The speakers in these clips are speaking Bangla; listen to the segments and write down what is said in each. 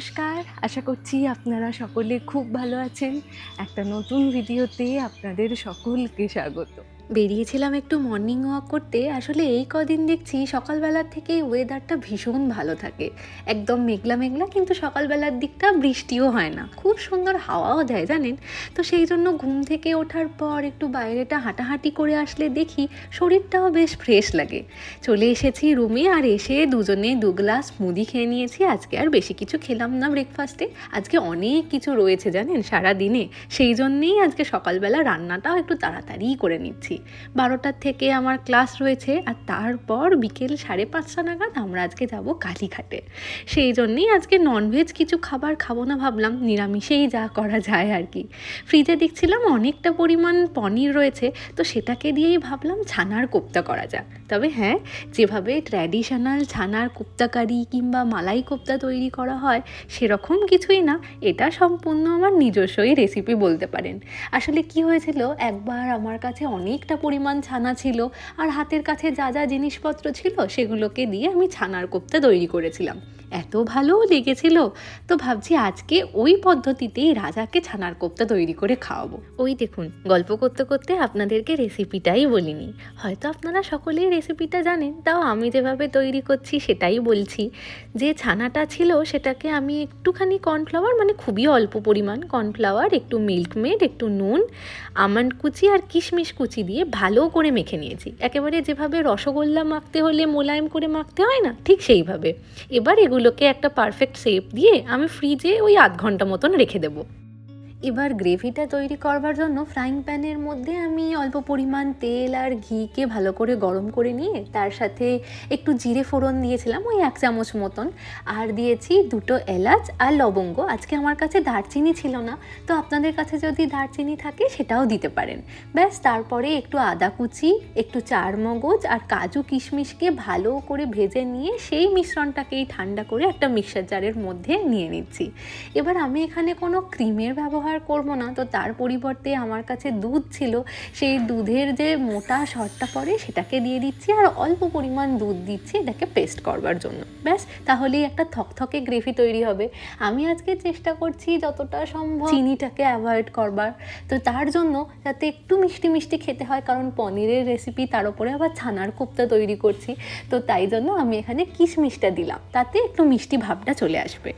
নমস্কার, আশা করছি আপনারা সকলে খুব ভালো আছেন। একটা নতুন ভিডিওতে আপনাদের সকলকে স্বাগত। বেরিয়েছিলাম একটু মর্নিং ওয়াক করতে। আসলে এই কদিন দেখছি সকালবেলার থেকেই ওয়েদারটা ভীষণ ভালো থাকে। একদম মেঘলা মেঘলা, কিন্তু সকালবেলার দিকটা বৃষ্টিও হয় না, খুব সুন্দর হাওয়াও দেয় জানেন। তো সেই জন্য ঘুম থেকে ওঠার পর একটু বাইরেটা হাঁটাহাঁটি করে আসলে দেখি শরীরটাও বেশ ফ্রেশ লাগে। চলে এসেছি রুমে, আর এসে দুজনে 2 গ্লাস স্মুদি খেয়ে নিয়েছি। আজকে আর বেশি কিছু খেলাম না ব্রেকফাস্টে, আজকে অনেক কিছু রয়েছে জানেন সারা দিনে। সেই জন্যেই আজকে সকালবেলা রান্নাটাও একটু তাড়াতাড়ি করে নিচ্ছি। 12টার থেকে আমার ক্লাস রয়েছে, আর তারপর বিকেল 5:30 নাগাদ আমরা আজকে যাব কালীঘাটে। সেই জন্যেই আজকে ননভেজ কিছু খাবার খাবো না, ভাবলাম নিরামিষেই যা করা যায় আর কি। ফ্রিজে দেখছিলাম অনেকটা পরিমাণ পনির রয়েছে, তো সেটাকে দিয়েই ভাবলাম ছানার কোপ্তা করা যাক। তবে হ্যাঁ, যেভাবে ট্র্যাডিশনাল ছানার কোপ্তা কারি কিংবা মালাই কোপ্তা তৈরি করা হয় সেরকম কিছুই না, এটা সম্পূর্ণ আমার নিজস্বই রেসিপি বলতে পারেন। আসলে কি হয়েছিল, একবার আমার কাছে অনেকটা পরিমাণ ছানা ছিল, আর হাতের কাছে যা যা জিনিসপত্র ছিল সেগুলোকে দিয়ে আমি ছানার কোপ্তা তৈরি করেছিলাম। এত ভালো লেগেছিল, তো ভাবছি আজকে ওই পদ্ধতিতেই রাজাকে ছানার কোপ্তা তৈরি করে খাওয়াবো। ওই দেখুন, গল্প করতে করতে আপনাদেরকে রেসিপিটাই বলিনি। হয়তো আপনারা সকলেই রেসিপিটা জানেন, তাও আমি যেভাবে তৈরি করছি সেটাই বলছি। যে ছানাটা ছিল সেটাকে আমি একটুখানি কর্নফ্লাওয়ার, মানে খুবই অল্প পরিমাণ কর্নফ্লাওয়ার, একটু মিল্কমেড, একটু নুন, আমন্ড কুচি আর কিশমিশ কুচি দিয়ে ভালো করে মেখে নিয়েছি। একেবারে যেভাবে রসগোল্লা মাখতে হলে মোলায়েম করে মাখতে হয় না, ঠিক সেইভাবে। এবার এগুলোকে একটা পারফেক্ট শেপ দিয়ে আমি ফ্রিজে ওই 1/2 ঘন্টা মতন রেখে দেবো। এবার গ্রেভিটা তৈরি করবার জন্য ফ্রাইং প্যানের মধ্যে আমি অল্প পরিমাণ তেল আর ঘিকে ভালো করে গরম করে নিয়ে তার সাথে একটু জিরে ফোড়ন দিয়েছিলাম, ওই 1 চামচ মতন, আর দিয়েছি 2টো এলাচ আর লবঙ্গ। আজকে আমার কাছে দারচিনি ছিল না, তো আপনাদের কাছে যদি দারচিনি থাকে সেটাও দিতে পারেন। ব্যাস, তারপরে একটু আদা কুচি, একটু চারমগজ আর কাজু কিশমিশকে ভালো করে ভেজে নিয়ে সেই মিশ্রণটাকেই ঠান্ডা করে একটা মিক্সার জারের মধ্যে নিয়ে নিচ্ছি। এবার আমি এখানে কোনো ক্রিমের ব্যবহার করব না, তো তার পরিবর্তে আমার কাছে দুধ ছিল, সেই দুধের যে মোটা সরটা পড়ে সেটাকে দিয়ে দিচ্ছি, আর অল্প পরিমাণ দুধ দিচ্ছি এটাকে পেস্ট করবার জন্য। ব্যাস, তাহলেই একটা থকথকে গ্রেভি তৈরি হবে। আমি আজকে চেষ্টা করছি যতটা সম্ভব চিনিটাকে অ্যাভয়েড করবার, তো তার জন্য যাতে একটু মিষ্টি মিষ্টি খেতে হয়, কারণ পনিরের রেসিপি, তার উপরে আবার ছানার কোপ্তা তৈরি করছি, তো তাই জন্য আমি এখানে কিশমিশটা দিলাম, তাতে একটু মিষ্টি ভাবটা চলে আসবে।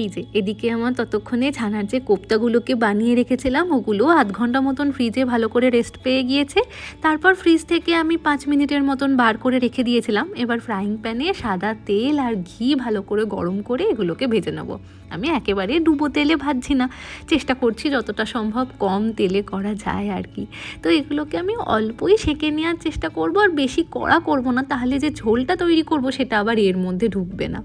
এই যে এদিকে আমার ততক্ষণে ছানার যে কোপ্তাগুলোকে বানিয়ে রেখেছিলাম ওগুলো 1/2 ঘন্টা মতন ফ্রিজে ভালো করে রেস্ট পেয়ে গিয়েছে। তারপর ফ্রিজ থেকে আমি 5 মিনিটের মতন বার করে রেখে দিয়েছিলাম। এবার ফ্রাইং প্যানে সাদা তেল আর ঘি ভালো করে গরম করে এগুলোকে ভেজে নেব। আমি একেবারে ডুবো তেলে ভাজছি না, চেষ্টা করছি যতটা সম্ভব কম তেলে করা যায় আর কি। তো এগুলোকে আমি অল্পই সেঁকে নেওয়ার চেষ্টা করব, আর বেশি কড়া করব না, তাহলে যে ঝোলটা তৈরি করব সেটা আবার এর মধ্যে ঢুকবে না।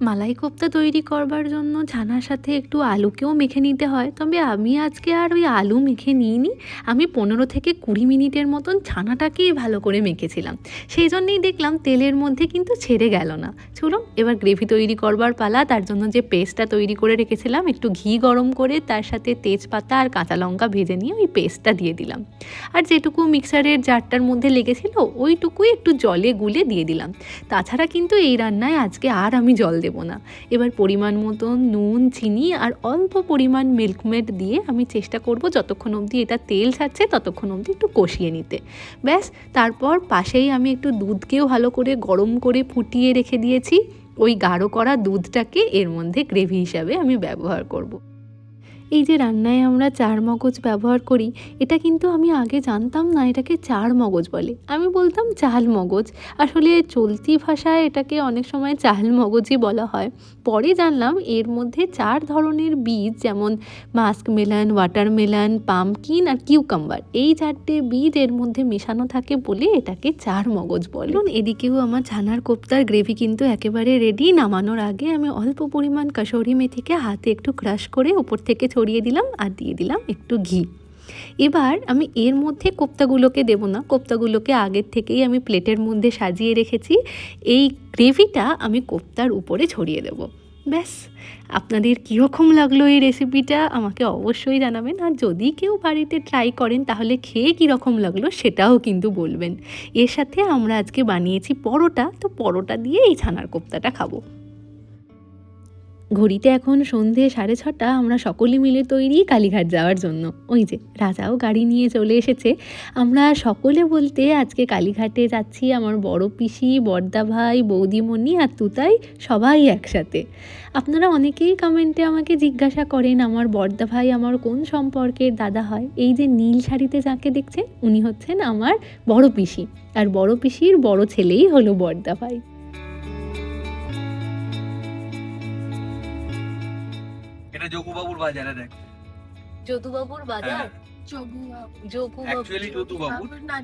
মালাই কোপ্তা তৈরি করবার জন্য ছানার সাথে একটু আলুকেও মেখে নিতে হয়, তবে আমি আজকে আর ওই আলু মেখে নিইনি। আমি 15 থেকে 20 মিনিটের মতন ছানাটাকেই ভালো করে মেখেছিলাম, সেই জন্যেই দেখলাম তেলের মধ্যে কিন্তু ছেড়ে গেল না। চলুন এবার গ্রেভি তৈরি করবার পালা। তার জন্য যে পেস্টটা তৈরি করে রেখেছিলাম, একটু ঘি গরম করে তার সাথে তেজপাতা আর কাঁচা লঙ্কা ভেজে নিয়ে ওই পেস্টটা দিয়ে দিলাম, আর যেটুকু মিক্সারের জারটার মধ্যে লেগেছিল ওইটুকুই একটু জলে গুলে দিয়ে দিলাম। তাছাড়া কিন্তু এই রান্নায় আজকে আর আমি জল দেব না। এবার পরিমাণ মতো নুন, চিনি আর অল্প পরিমাণ মিল্কমেড দিয়ে আমি চেষ্টা করব যতক্ষণ অবধি এটা তেল ছাড়ছে ততক্ষণ অবধি একটু কষিয়ে নিতে। ব্যাস, তারপর পাশেই আমি একটু দুধকেও ভালো করে গরম করে ফুটিয়ে রেখে দিয়েছি। ওই গাঢ় করা দুধটাকে এর মধ্যে গ্রেভি হিসাবে আমি ব্যবহার করব। এই যে রান্নায় আমরা চারমগজ ব্যবহার করি, এটা কিন্তু আমি আগে জানতাম না এটাকে চারমগজ বলে, আমি বলতাম চাল মগজ। আসলে চলতি ভাষায় এটাকে অনেক সময় চাল মগজই বলা হয়। পরে জানলাম এর মধ্যে 4 ধরনের বীজ, যেমন মাস্কমেলন, ওয়াটারমেলন, পাম্পকিন আর কিউকাম্বার, এই 4টে বীজ এর মধ্যে মেশানো থাকে বলে এটাকে চারমগজ বলে। এদিকেও আমার ছানার কোপ্তার গ্রেভি কিন্তু একেবারে রেডি। নামানোর আগে আমি অল্প পরিমাণ কাসুরি মেথিকে হাতে একটু ক্রাশ করে উপর থেকে ছড়িয়ে দিলাম, আর দিয়ে দিলাম একটু ঘি। এবার আমি এর মধ্যে কোপ্তাগুলোকে দেব না, কোপ্তাগুলোকে আগের থেকেই আমি প্লেটের মধ্যে সাজিয়ে রেখেছি। এই গ্রেভিটা আমি কোপ্তার উপরে ছড়িয়ে দেব। ব্যাস, আপনাদের কীরকম লাগলো এই রেসিপিটা আমাকে অবশ্যই জানাবেন, আর যদি কেউ বাড়িতে ট্রাই করেন তাহলে খেয়ে কীরকম লাগলো সেটাও কিন্তু বলবেন। এর সাথে আমরা আজকে বানিয়েছি পরোটা, তো পরোটা দিয়ে এই ছানার কোপ্তাটা খাবো। ঘড়িতে এখন সন্ধে 6:30, আমরা সকলে মিলে তৈরি কালীঘাট যাওয়ার জন্য। ওই যে রাজাও গাড়ি নিয়ে চলে এসেছে। আমরা সকলে বলতে আজকে কালীঘাটে যাচ্ছি আমার বড় পিসি, বড়দা ভাই, বৌদিমণি আর তুতাই, সবাই একসাথে। আপনারা অনেকেই কমেন্টে আমাকে জিজ্ঞাসা করেন আমার বড়দা ভাই আমার কোন সম্পর্কের দাদা হয়। এই যে নীল শাড়িতে যাকে দেখছেন উনি হচ্ছেন আমার বড় পিসি, আর বড় পিসির বড় ছেলেই হলো বড়দা ভাই। যোগুবাবুর বাজারে দেখ, যদুবাবুর বাজার।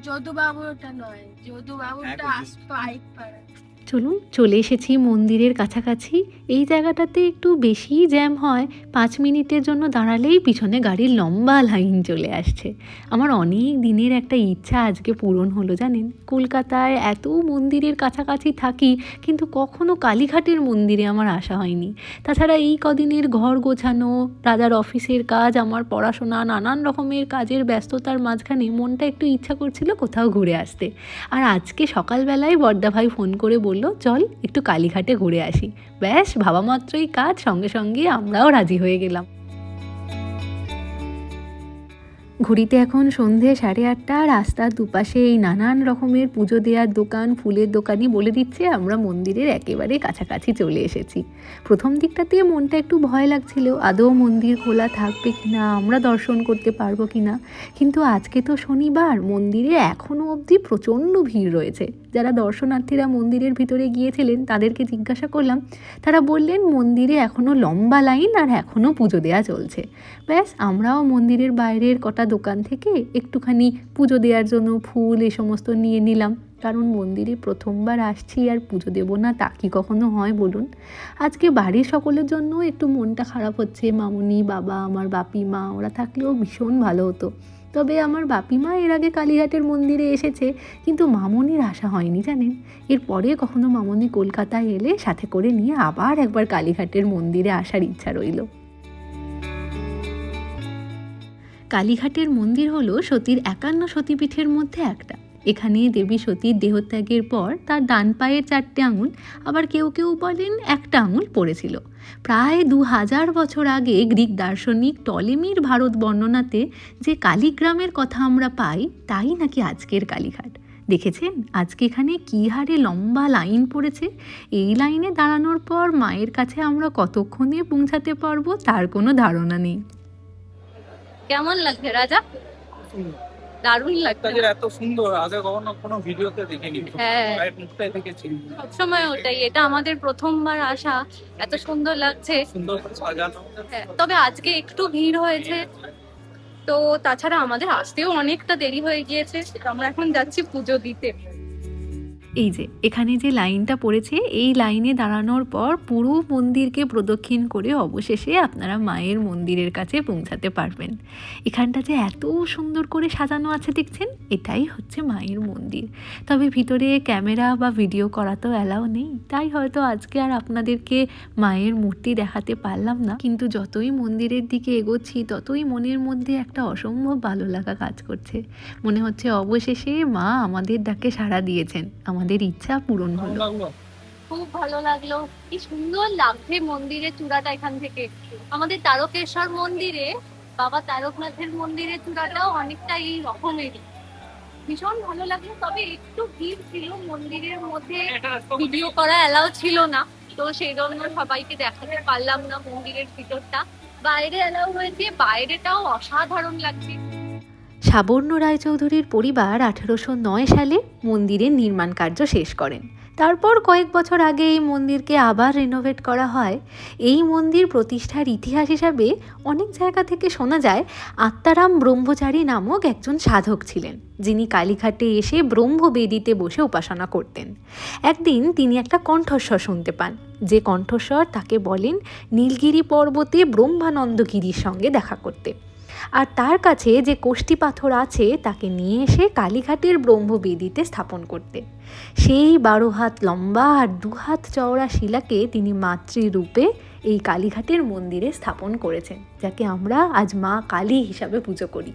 যদুবাবুরটা নয়, যদুবাবুরটা পাইকপাড়া। চলুন, চলে এসেছি মন্দিরের কাছাকাছি। এই জায়গাটাতে একটু বেশি জ্যাম হয়, 5 মিনিটের জন্য দাঁড়ালেই পিছনে গাড়ির লম্বা লাইন চলে আসছে। আমার অনেক দিনের একটা ইচ্ছা আজকে পূরণ হলো জানেন। কলকাতায় এত মন্দিরের কাছাকাছি থাকি, কিন্তু কখনো কালীঘাটের মন্দিরে আমার আসা হয়নি। তাছাড়া এই কদিনের ঘর গোছানো, রাজার অফিসের কাজ, আমার পড়াশোনা, নানান রকমের কাজের ব্যস্ততার মাঝখানে মনটা একটু ইচ্ছা করছিল কোথাও ঘুরে আসতে। আর আজকে সকালবেলায় বড়দা ভাই ফোন করে বলল চল একটু কালীঘাটে ঘুরে আসি। ব্যাস ভাবা মাত্রই কাজ, সঙ্গে সঙ্গে আমরাও রাজি হয়ে গেলাম। ঘড়িতে এখন সন্ধে 8:30, রাস্তার দুপাশে এই নানান রকমের পুজো দেওয়ার দোকান, ফুলের দোকানই বলে দিচ্ছে আমরা মন্দিরের একেবারে কাছাকাছি চলে এসেছি। প্রথম দিকটাতে মনটা একটু ভয় লাগছিল, আদৌ মন্দির খোলা থাকবে কিনা, আমরা দর্শন করতে পারবো কিনা। কিন্তু আজকে তো শনিবার, মন্দিরে এখনও অবধি প্রচণ্ড ভিড় রয়েছে। যারা দর্শনার্থীরা মন্দিরের ভিতরে গিয়েছিলেন তাদেরকে জিজ্ঞাসা করলাম, তারা বললেন মন্দিরে এখনও লম্বা লাইন আর এখনও পুজো দেওয়া চলছে। ব্যাস আমরাও মন্দিরের বাইরের কটা দোকান থেকে একটুখানি পুজো দেওয়ার জন্য ফুল এই সমস্ত নিয়ে নিলাম, কারণ মন্দিরে প্রথমবার আসছি আর পুজো দেবো না তা কি কখনো হয় বলুন। আজকে বাড়ির সকলের জন্য একটু মনটা খারাপ হচ্ছে। মামুনি, বাবা, আমার বাপি মা ওরা থাকলেও ভীষণ ভালো হতো। তবে আমার বাপিমা এর আগে কালীঘাটের মন্দিরে এসেছে, কিন্তু মামনির আসা হয়নি জানেন। এরপরে কখনো মামনি কলকাতায় এলে সাথে করে নিয়ে আবার একবার কালীঘাটের মন্দিরে আসার ইচ্ছা রইল। কালীঘাটের মন্দির হলো সতীর 51 সতীপীঠের মধ্যে একটা। এখানে দেবী সতীর দেহত্যাগের পর তার ডান পায়ের 4টে আঙুল, আবার কেউ কেউ বলেন একটা আঙুল পড়েছিল। প্রায় 2000 বছর আগে গ্রিক দার্শনিক টলেমির ভারত বর্ণনাতে যে কালীগ্রামের কথা আমরা পাই, তাই নাকি আজকের কালীঘাট। দেখেছেন আজকে এখানে কী হারে লম্বা লাইন পড়েছে। এই লাইনে দাঁড়ানোর পর মায়ের কাছে আমরা কতক্ষণে পৌঁছাতে পারবো তার কোনো ধারণা নেই। কেমন লাগছে রাজা? দারুণ লাগছে, এত সুন্দর আগে কখনো কোনো ভিডিওতে দেখিনি। হ্যাঁ, দেখেছি সবসময় ওটাই, এটা আমাদের প্রথমবার আসা, এত সুন্দর লাগছে, সুন্দর সাজানো। হ্যাঁ, তবে আজকে একটু ভিড় হয়েছে, তো তাছাড়া আমাদের আসতেও অনেকটা দেরি হয়ে গিয়েছে। আমরা এখন যাচ্ছি পুজো দিতে। এই যে এখানে যে লাইনটা পড়েছে, এই লাইনে দাঁড়ানোর পর পুরো মন্দিরকে প্রদক্ষিণ করে অবশেষে আপনারা মায়ের মন্দিরের কাছে পৌঁছাতে পারবেন। এখানটা যে এত সুন্দর করে সাজানো আছে দেখছেন, এটাই হচ্ছে মায়ের মন্দির। তবে ভিতরে ক্যামেরা বা ভিডিও করা তো অ্যালাউ নেই, তাই হয়তো আজকে আর আপনাদেরকে মায়ের মূর্তি দেখাতে পারলাম না। কিন্তু যতই মন্দিরের দিকে এগোচ্ছি ততই মনের মধ্যে একটা অসম্ভব ভালো লাগা কাজ করছে। মনে হচ্ছে অবশেষে মা আমাদের ডাকে সাড়া দিয়েছেন, আমাদের ইচ্ছা পূরণ হলো। খুব ভালো লাগলো, কি সুন্দর লাগছে মন্দিরের চূড়াটা এখান থেকে। আমাদের তারকেশ্বর মন্দিরে, বাবা তারকনাথের মন্দিরের চূড়াটাও অনেকটা এই রকমেরই, ভীষণ ভালো লাগলো। তবে একটু ভিড় ছিল, মন্দিরের মধ্যে ভিডিও করা অ্যালাউ ছিল না, তো সেই জন্য সবাইকে দেখাতে পারলাম না মন্দিরের ভিতরটা। বাইরে অ্যালাউ হয়েছে, বাইরেটাও অসাধারণ লাগছে। সাবর্ণ রায়চৌধুরীর পরিবার 1809 সালে মন্দিরের নির্মাণ কার্য শেষ করেন। তারপর কয়েক বছর আগে এই মন্দিরকে আবার রিনোভেট করা হয়। এই মন্দির প্রতিষ্ঠার ইতিহাস হিসাবে অনেক জায়গা থেকে শোনা যায় আত্মারাম ব্রহ্মচারী নামক একজন সাধক ছিলেন, যিনি কালীঘাটে এসে ব্রহ্মবেদীতে বসে উপাসনা করতেন। একদিন তিনি একটা কণ্ঠস্বর শুনতে পান, যে কণ্ঠস্বর তাকে বলেন নীলগিরি পর্বতে ব্রহ্মানন্দগিরির সঙ্গে দেখা করতে, আর তার কাছে যে কোষ্ঠী পাথর আছে তাকে নিয়ে এসে কালীঘাটের ব্রহ্মবেদীতে স্থাপন করতে। সেই 12 হাত লম্বা আর 2 হাত চওড়া শিলাকে তিনি মাতৃরূপে এই কালীঘাটের মন্দিরে স্থাপন করেছেন, যাকে আমরা আজ মা কালী হিসাবে পুজো করি।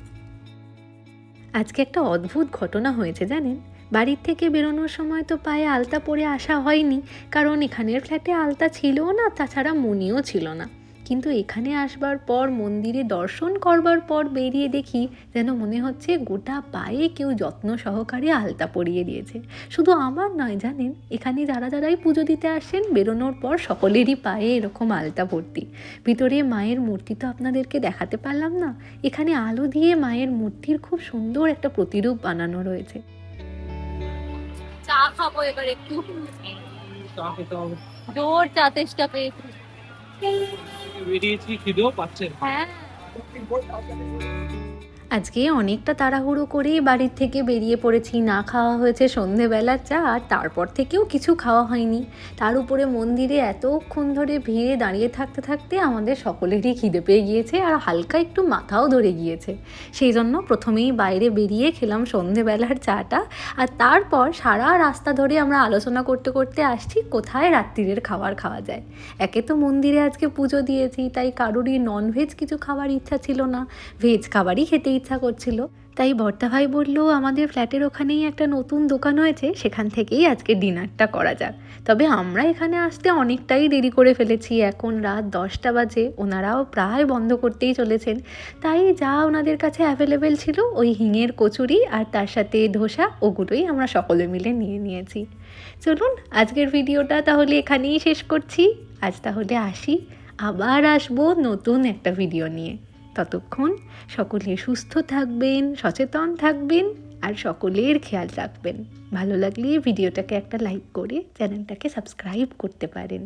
আজকে একটা অদ্ভুত ঘটনা হয়েছে জানেন। বাড়ির থেকে বেরোনোর সময় তো পায়ে আলতা পরে আসা হয়নি, কারণ এখানের ফ্ল্যাটে আলতা ছিলও না, তাছাড়া মণিও ছিল না। কিন্তু এখানে আসবার পর, মন্দিরে দর্শন করবার পর বেরিয়ে দেখি যেন মনে হচ্ছে গোটা পায়ে কেউ যত্ন সহকারে আলতা পরিয়ে দিয়েছে। শুধু আমার নয় জানেন, এখানে যারাই পুজো দিতে আসেন বেরোনোর পর সকলেরই পায়ে এরকম আলতা ভর্তি। ভিতরে মায়ের মূর্তি তো আপনাদেরকে দেখাতে পারলাম না, এখানে আলো দিয়ে মায়ের মূর্তির খুব সুন্দর একটা প্রতিরূপ বানানো রয়েছে। চা খাবো এবার একটু, চা খেতে হবে। জোর চা তেষ্টা পেয়েছি। বেরিয়েছি, খিদেও পাচ্ছে না। হ্যাঁ, আজকে অনেকটা তাড়াহুড়ো করেই বাড়ির থেকে বেরিয়ে পড়েছি। না খাওয়া হয়েছে সন্ধেবেলার চা, আর তারপর থেকেও কিছু খাওয়া হয়নি। তার উপরে মন্দিরে এতক্ষণ ধরে ভিড়ে দাঁড়িয়ে থাকতে থাকতে আমাদের সকলেরই খিদে পেয়ে গিয়েছে, আর হালকা একটু মাথাও ধরে গিয়েছে। সেই জন্য প্রথমেই বাইরে বেরিয়ে খেলাম সন্ধেবেলার চাটা, আর তারপর সারা রাস্তা ধরে আমরা আলোচনা করতে করতে আসছি কোথায় রাত্রিরের খাবার খাওয়া যায়। একে তো মন্দিরে আজকে পুজো দিয়েছি, তাই কারোরই ননভেজ কিছু খাবার ইচ্ছা ছিল না, ভেজ খাবারই খেতে ইচ্ছা করছিল। তাই বর্তাভাই বলল আমাদের ফ্ল্যাটের ওখানেই একটা নতুন দোকান হয়েছে, সেখান থেকেই আজকে ডিনারটা করা যাক। তবে আমরা এখানে আসতে অনেকটাই দেরি করে ফেলেছি, এখন রাত 10টা বাজে, ওনারাও প্রায় বন্ধ করতেই চলেছেন। তাই যা ওনাদের কাছে অ্যাভেলেবেল ছিল, ওই হিঙের কচুরি আর তার সাথে ধোসা, ওগুলোই আমরা সকলে মিলে নিয়ে নিয়েছি। চলুন আজকের ভিডিওটা তাহলে এখানেই শেষ করছি। আজ তাহলে আসি, আবার আসবো নতুন একটা ভিডিও নিয়ে। ততক্ষণ সকলে সুস্থ থাকবেন, সচেতন থাকবেন, আর সকলের খেয়াল রাখবেন। ভালো লাগলে ভিডিওটাকে একটা লাইক করে চ্যানেলটাকে সাবস্ক্রাইব করতে পারেন।